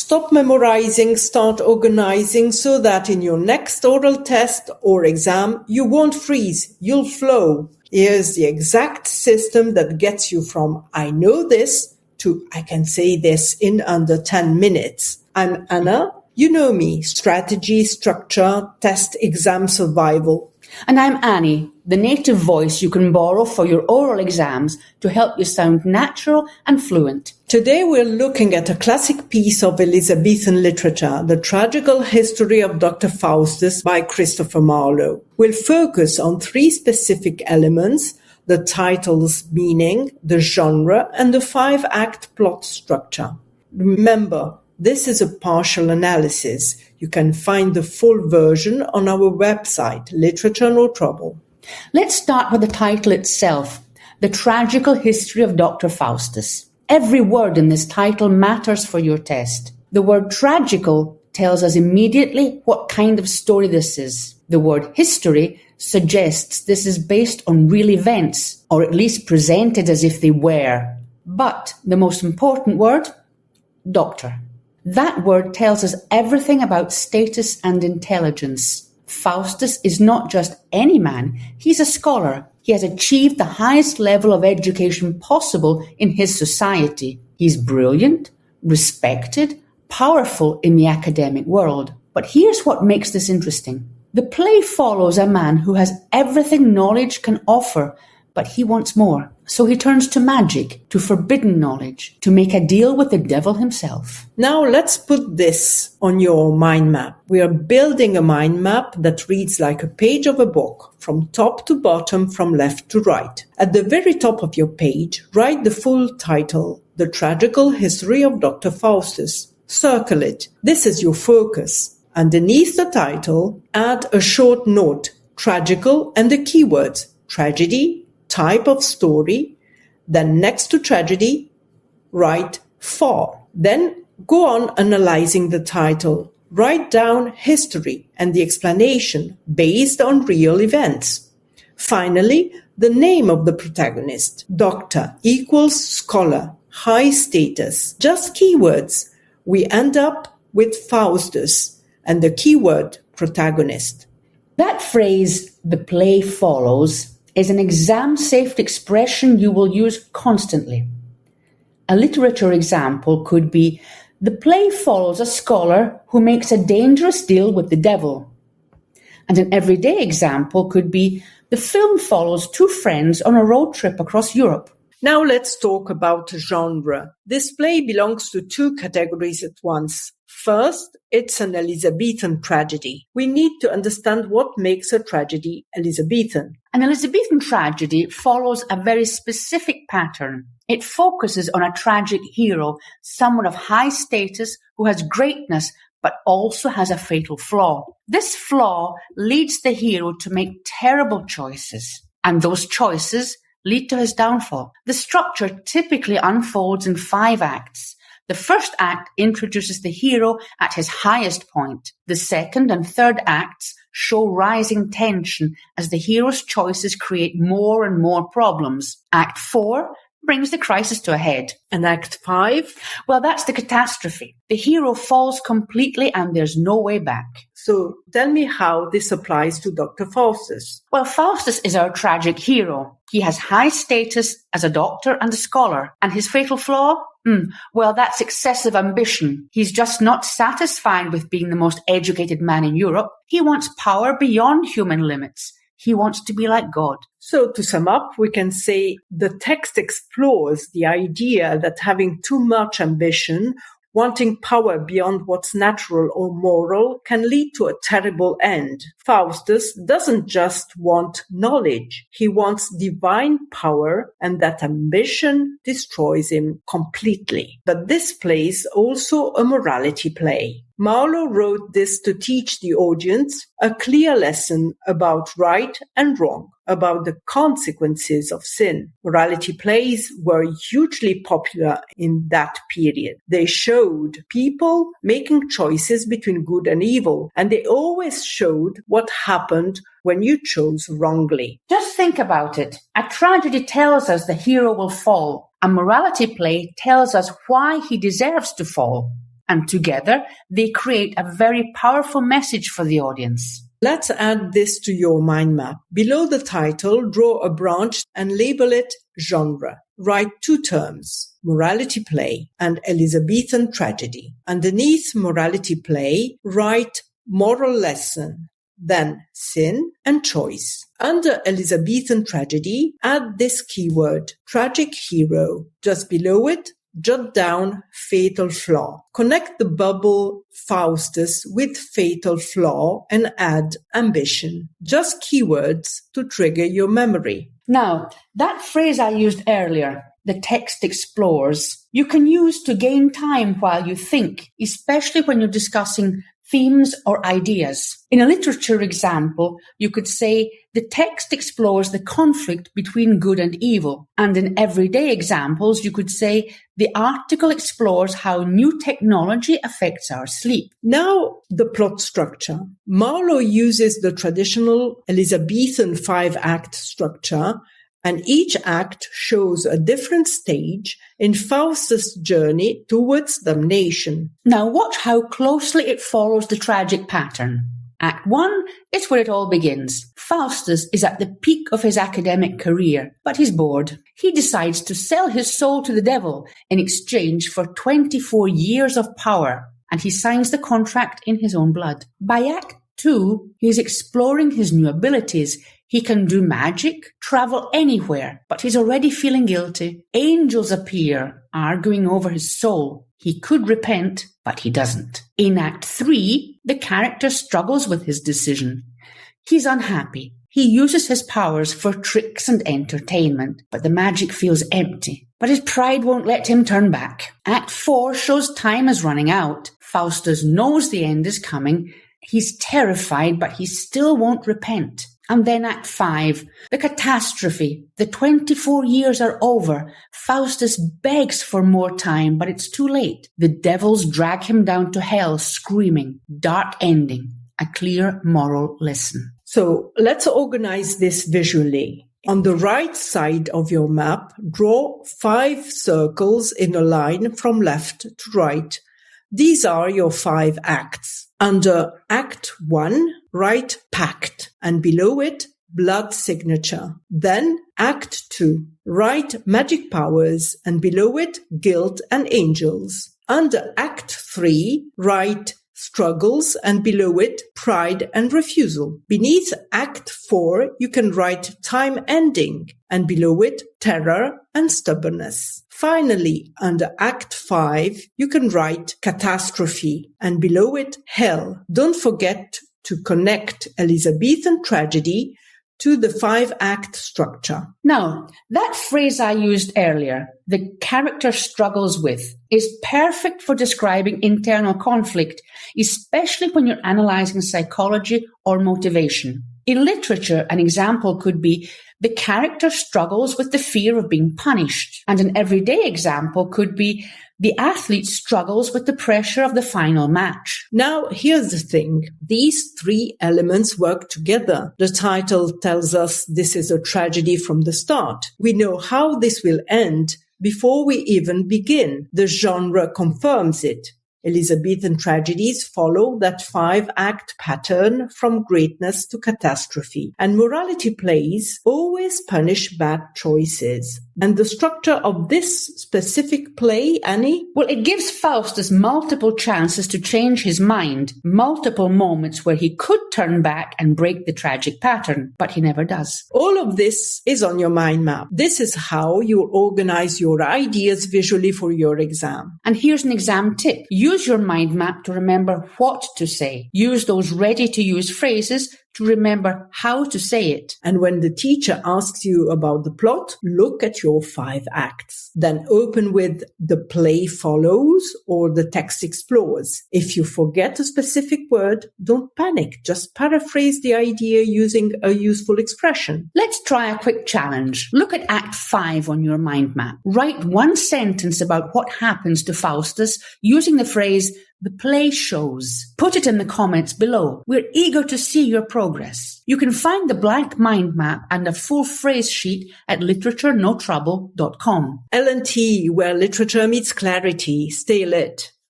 Stop memorizing, start organizing so that in your next oral test or exam, you won't freeze, you'll flow. Here's the exact system that gets you from I know this to I can say this in under 10 minutes. I'm Anna. You know me, strategy, structure, test, exam, survival. And I'm Annie, the native voice you can borrow for your oral exams to help you sound natural and fluent. Today we're looking at a classic piece of Elizabethan literature, The Tragical History of Dr. Faustus by Christopher Marlowe. We'll focus on three specific elements: the title's meaning, the genre, and the 5-act plot structure. Remember, this is a partial analysis. You can find the full version on our website, Literature No Trouble. Let's start with the title itself, The Tragical History of Dr. Faustus. Every word in this title matters for your test. The word tragical tells us immediately what kind of story this is. The word history suggests this is based on real events, or at least presented as if they were. But the most important word, doctor. That word tells us everything about status and intelligence. Faustus is not just any man, he's a scholar. He has achieved the highest level of education possible in his society. He's brilliant, respected, powerful in the academic world. But here's what makes this interesting. The play follows a man who has everything knowledge can offer, but he wants more. So he turns to magic, to forbidden knowledge, to make a deal with the devil himself. Now let's put this on your mind map. We are building a mind map that reads like a page of a book, from top to bottom, from left to right. At the very top of your page, write the full title, The Tragical History of Dr. Faustus. Circle it. This is your focus. Underneath the title, add a short note, tragical, and the keywords, tragedy, type of story. Then next to tragedy, write for. Then go on analyzing the title. Write down history and the explanation based on real events. Finally, the name of the protagonist. Doctor equals scholar, high status. Just keywords. We end up with Faustus and the keyword protagonist. That phrase, the play follows, is an exam-safe expression you will use constantly. A literature example could be, the play follows a scholar who makes a dangerous deal with the devil. And an everyday example could be, the film follows two friends on a road trip across Europe. Now let's talk about genre. This play belongs to two categories at once. First, it's an Elizabethan tragedy. We need to understand what makes a tragedy Elizabethan. An Elizabethan tragedy follows a very specific pattern. It focuses on a tragic hero, someone of high status who has greatness but also has a fatal flaw. This flaw leads the hero to make terrible choices, and those choices lead to his downfall. The structure typically unfolds in 5 acts. The first act introduces the hero at his highest point. The second and third acts show rising tension as the hero's choices create more and more problems. Act 4 brings the crisis to a head. And Act 5? Well, that's the catastrophe. The hero falls completely and there's no way back. So tell me how this applies to Dr. Faustus. Well, Faustus is our tragic hero. He has high status as a doctor and a scholar. And his fatal flaw? Well, that's excessive ambition. He's just not satisfied with being the most educated man in Europe. He wants power beyond human limits. He wants to be like God. So to sum up, we can say the text explores the idea that having too much ambition, wanting power beyond what's natural or moral, can lead to a terrible end. Faustus doesn't just want knowledge. He wants divine power, and that ambition destroys him completely. But this play is also a morality play. Marlowe wrote this to teach the audience a clear lesson about right and wrong, about the consequences of sin. Morality plays were hugely popular in that period. They showed people making choices between good and evil, and they always showed what happened when you chose wrongly. Just think about it. A tragedy tells us the hero will fall. A morality play tells us why he deserves to fall. and together they create a very powerful message for the audience. Let's add this to your mind map. Below the title, draw a branch and label it genre. Write 2 terms, morality play and Elizabethan tragedy. Underneath morality play, write moral lesson, then sin and choice. Under Elizabethan tragedy, add this keyword, tragic hero. Just below it, jot down fatal flaw. Connect the bubble Faustus with fatal flaw and add ambition. Just keywords to trigger your memory. Now, that phrase I used earlier, the text explores, you can use to gain time while you think, especially when you're discussing themes or ideas. In a literature example, you could say the text explores the conflict between good and evil. And in everyday examples, you could say the article explores how new technology affects our sleep. Now, the plot structure. Marlowe uses the traditional Elizabethan 5-act structure, and each act shows a different stage in Faustus' journey towards damnation. Now watch how closely it follows the tragic pattern. Act 1 is where it all begins. Faustus is at the peak of his academic career, but he's bored. He decides to sell his soul to the devil in exchange for 24 years of power, and he signs the contract in his own blood. By Act 2, he's exploring his new abilities. He can do magic, travel anywhere, but he's already feeling guilty. Angels appear, arguing over his soul. He could repent, but he doesn't. In Act 3, the character struggles with his decision. He's unhappy. He uses his powers for tricks and entertainment, but the magic feels empty. But his pride won't let him turn back. Act 4 shows time is running out. Faustus knows the end is coming. He's terrified, but he still won't repent. And then Act 5, the catastrophe. The 24 years are over. Faustus begs for more time, but it's too late. The devils drag him down to hell, screaming. Dark ending. A clear moral lesson. So let's organize this visually. On the right side of your map, draw 5 circles in a line from left to right. These are your 5 acts. Under Act 1, write pact, and below it, blood signature. Then Act 2, write magic powers, and below it, guilt and angels. Under Act 3, write struggles, and below it, pride and refusal. Beneath Act 4, you can write time ending, and below it, terror and stubbornness. Finally, under Act 5, you can write catastrophe, and below it, hell. Don't forget to connect Elizabethan tragedy to the 5-act structure. Now, that phrase I used earlier, the character struggles with, is perfect for describing internal conflict, especially when you're analyzing psychology or motivation. In literature, an example could be the character struggles with the fear of being punished. And an everyday example could be the athlete struggles with the pressure of the final match. Now, here's the thing. These 3 elements work together. The title tells us this is a tragedy from the start. We know how this will end before we even begin. The genre confirms it. Elizabethan tragedies follow that 5-act pattern from greatness to catastrophe. And morality plays always punish bad choices. And the structure of this specific play, Annie? Well, it gives Faustus multiple chances to change his mind, multiple moments where he could turn back and break the tragic pattern, but he never does. All of this is on your mind map. This is how you organize your ideas visually for your exam. And here's an exam tip. Use your mind map to remember what to say. Use those ready-to-use phrases to remember how to say it. And when the teacher asks you about the plot, look at your 5 acts. Then open with the play follows or the text explores. If you forget a specific word, don't panic. Just paraphrase the idea using a useful expression. Let's try a quick challenge. Look at Act 5 on your mind map. Write 1 sentence about what happens to Faustus using the phrase, the play shows. Put it in the comments below. We're eager to see your progress. You can find the blank mind map and a full phrase sheet at literaturenoTrouble.com. L&T, where literature meets clarity. Stay lit.